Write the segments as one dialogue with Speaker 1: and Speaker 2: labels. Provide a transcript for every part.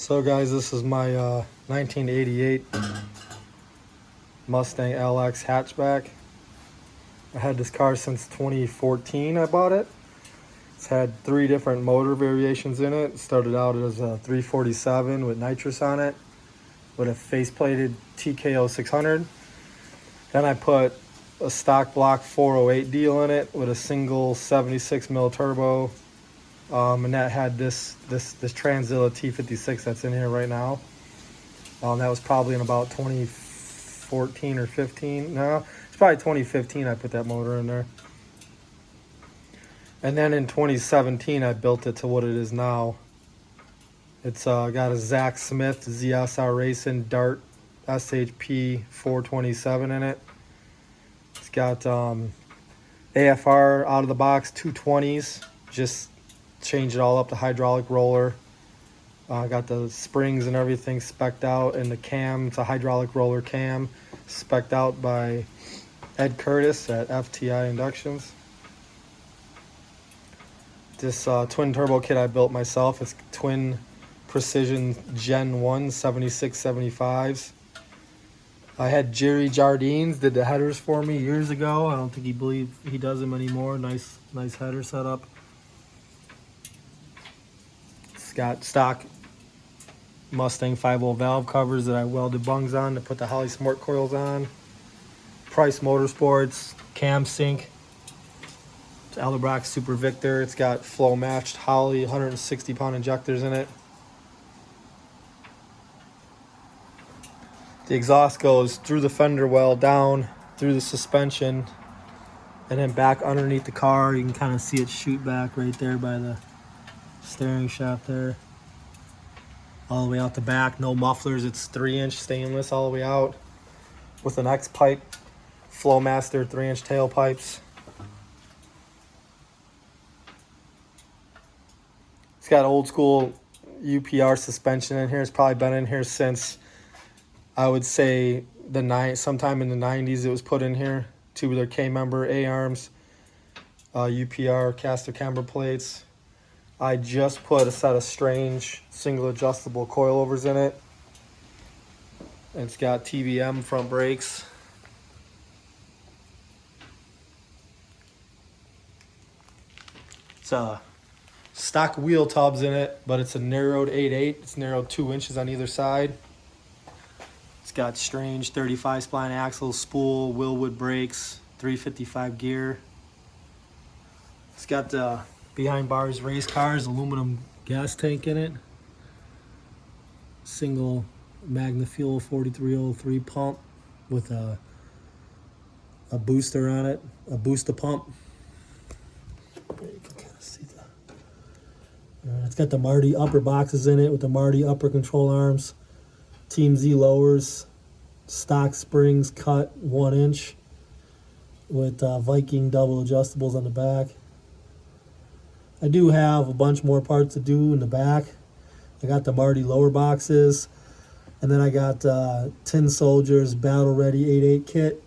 Speaker 1: So guys, this is my 1988 Mustang Lx hatchback. I had this car since 2014. I bought it. It's had 3 different motor variations in it. It started out as a 347 with nitrous on it, with a faceplated TKO 600. Then I put a stock block 408 deal in it with a single 76 mil turbo. And that had this Tranzilla T56 that's in here right now. That was probably in about 2014 or 15. No, it's probably 2015 I put that motor in there. And then in 2017 I built it to what it is now. It's got a Zach Smith ZSR Racing Dart SHP 427 in it. It's got AFR out of the box 220s, just change it all up to hydraulic roller. Got the springs and everything spec'd out, and the cam, it's a hydraulic roller cam, spec'd out by Ed Curtis at FTI Inductions. This twin turbo kit I built myself. It's twin precision Gen 1 7675s. I had Jerry Jardines did the headers for me years ago. I don't think he does them anymore. Nice header setup. It's got stock Mustang 5.0 valve covers that I welded bungs on to put the Holley smart coils on. Price Motorsports cam sync. It's Elderbrock Super Victor. It's got flow matched Holley 160 pound injectors in it. The exhaust goes through the fender well, down through the suspension, and then back underneath the car. You can kind of see it shoot back right there by the steering shaft there. All the way out the back, no mufflers. It's 3-inch stainless all the way out with an X-pipe Flowmaster 3-inch tailpipes. It's got old school UPR suspension in here. It's probably been in here since, I would say, sometime in the 90s it was put in here. Tubular K-member, A-arms, UPR caster camber plates. I just put a set of strange single adjustable coilovers in it. It's got TBM front brakes. It's stock wheel tubs in it, but it's a narrowed 8.8. It's narrowed 2 inches on either side. It's got strange 35 spline axles, spool, Willwood brakes, 355 gear. It's got the behind bars race cars, aluminum gas tank in it. Single Magna Fuel 4303 pump with a booster on it, a booster pump. You can kind of see that. It's got the Marty upper boxes in it with the Marty upper control arms. Team Z lowers, stock springs cut 1 inch with Viking double adjustables on the back. I do have a bunch more parts to do in the back. I got the Marty lower boxes, and then I got Tin Soldiers Battle Ready 8.8 kit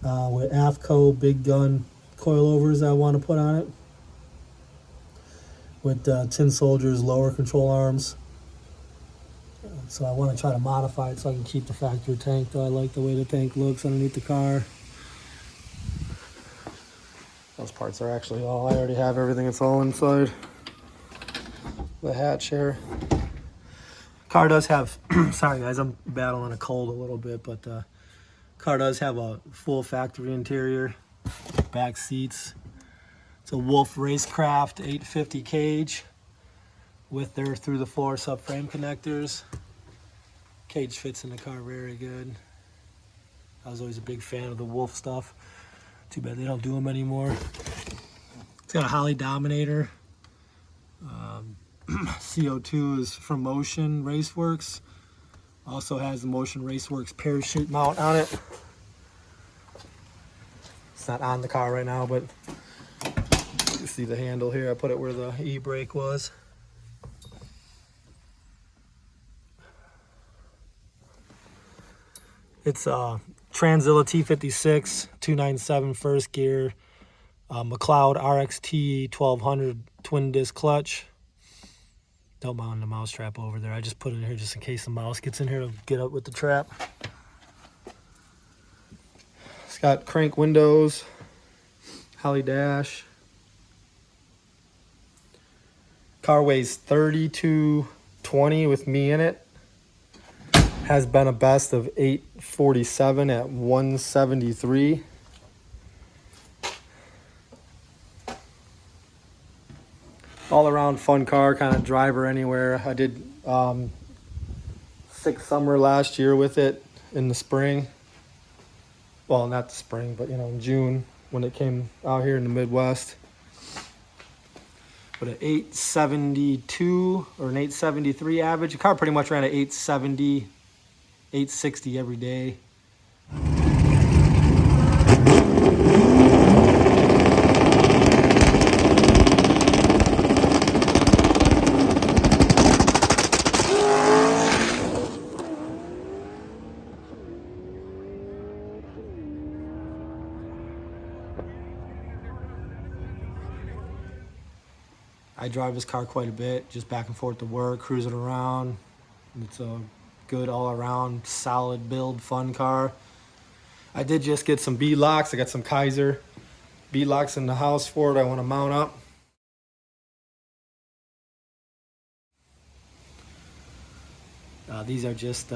Speaker 1: with AFCO big gun coilovers I want to put on it, with Tin Soldiers lower control arms. So I want to try to modify it so I can keep the factory tank, though I like the way the tank looks underneath the car. Those parts are actually all, I already have everything. It's all inside the hatch here. Car does have, sorry guys, I'm battling a cold a little bit, but car does have a full factory interior, back seats. It's a Wolf Racecraft 850 cage with their through the floor subframe connectors. Cage fits in the car very good. I was always a big fan of the Wolf stuff. Too bad they don't do them anymore. It's got a Holley Dominator. CO2 is from Motion Raceworks. Also has the Motion Raceworks parachute mount on it. It's not on the car right now, but you see the handle here. I put it where the e-brake was. It's a Tranzilla T56 297 first gear, McLeod RXT 1200 twin disc clutch. Don't mount the mouse trap over there. I just put it in here just in case the mouse gets in here to get up with the trap. It's got crank windows, Holley dash. Car weighs 3220 with me in it. Has been a best of 847 at 173. All around fun car, kind of driver anywhere. I did 6 summer last year with it in the spring. Well, not the spring, but you know, in June when it came out here in the Midwest. But an 872 or an 873 average. The car pretty much ran at 870, 860 every day. I drive this car quite a bit, just back and forth to work, cruising around. It's a good all-around, solid build, fun car. I did just get some bead-locks. I got some Kaiser bead-locks in the house for it I want to mount up. These are just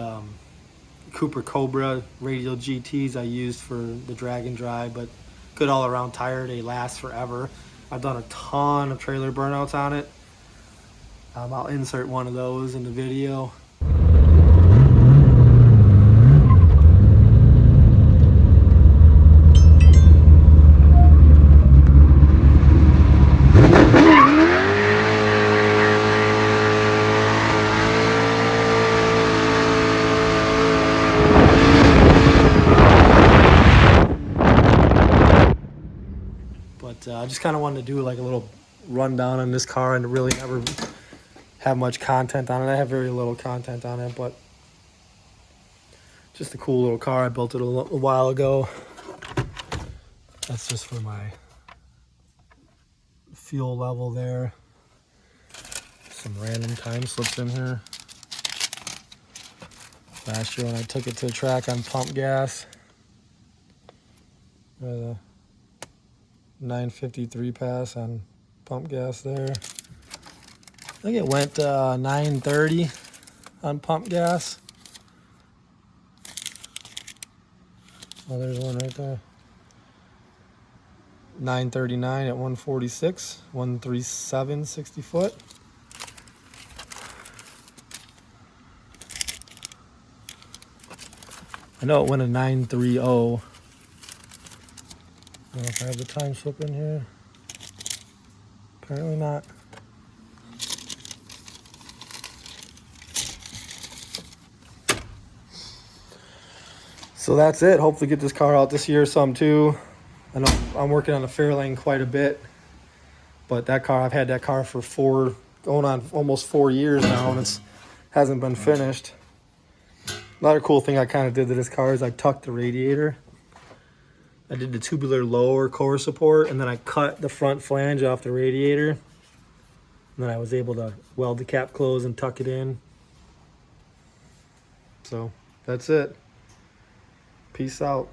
Speaker 1: Cooper Cobra radial GTs I used for the drag and drive, but good all-around tire. They last forever. I've done a ton of trailer burnouts on it. I'll insert one of those in the video. I just kind of wanted to do like a little rundown on this car and really never have much content on it. I have very little content on it, but just a cool little car. I built it a while ago. That's just for my fuel level there. Some random time slips in here. Last year when I took it to the track on pump gas. 953 pass on pump gas there. I think it went 930 on pump gas. Oh, there's one right there. 939 at 146, 137 60 foot. I know it went a 930. I don't know if I have the time slip in here. Apparently not. So that's it. Hopefully get this car out this year some too. I know I'm working on the Fairlane quite a bit, but that car, I've had that car for going on almost 4 years now, and it hasn't been finished. Another cool thing I kind of did to this car is I tucked the radiator. I did the tubular lower core support, and then I cut the front flange off the radiator. And then I was able to weld the cap closed and tuck it in. So that's it. Peace out.